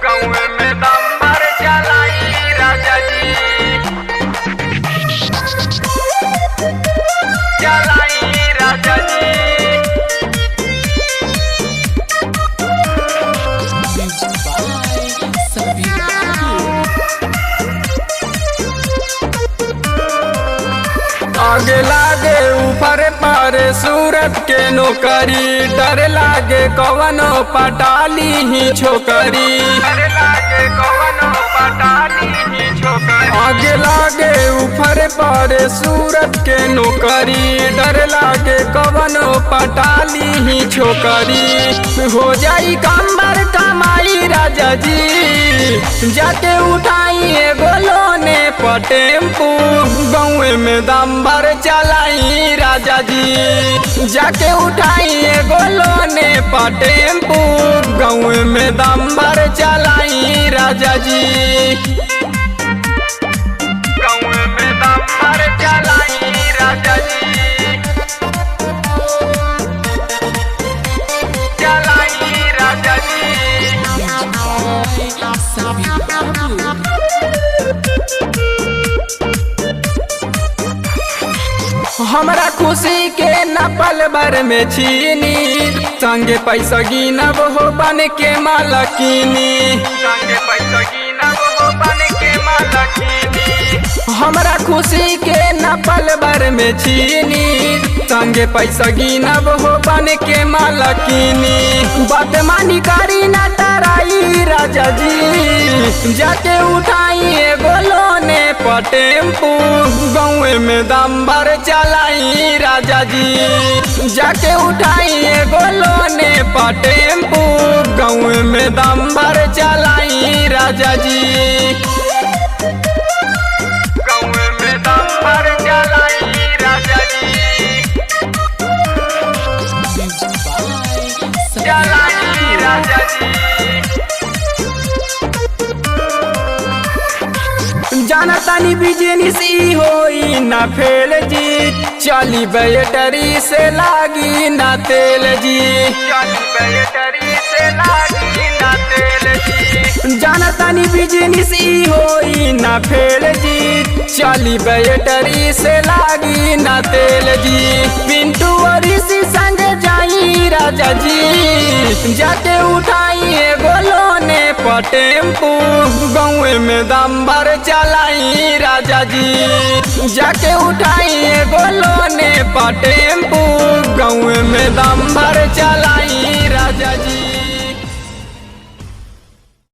गाँव में दम भर चलाई राजा जी, चलाई राजा जी। आगे लागे ऊपर पर सूरत के नौकरी, डर लागे कवनो पटाली ही छोकरी, डर लागे कवनो पटाली ही छोकरी। आगे लागे ऊपर पर सूरत के नौकरी, डर लागे कवनो पटाली ही छोकरी। हो जाई कंबर कमाई राजा जी, जाके उठाई एगो लोने टेम्पू, गाँव में दम भर चलाई राजा जी, जाके उठाई एगो लोने टेम्पू, गाँव में दम भर चलाई राजा जी, गाँव में दम भर चलाई राजा जी, चलाई राजा जी। हमरा खुशी के न पल भर में छीनी, संगे पैसा गिनब हो बन के मालकिनी, संगे पैसा गिनब हो बन के मालकिनी। हमरा खुशी के न पल भर में छीनी, संगे पैसा गिनब हो बन के मालकिनी। बात मानी करी न टराई राजा जी, जाके उठाई एगो लोने टेम्पू, गाँव में दम भर चलाई राजा जी, जाके उठाई एगो लोने टेम्पू, गाँव में दम भर चलाई राजा जी, गाँव में दम भर चलाई राजा जी, चलाई राजा जी। जाना तानी बिजनेस ई होई ना फेल जी, चली बैटरी से लागी ना तेल जी, चली बैटरी से लागी ना तेल जी। जाना तानी बिजनेस ई होई ना फेल जी, चली बैटरी से लागी ना तेल जी। पिंटू और इसी संग जाई राजा जी, जाके उठाई एगो लोने टेम्पू, गाँव में दम भर चलाई राजा जी, जाके उठाई एगो लोने टेम्पू, गाँव में दम भर चलाई राजा जी।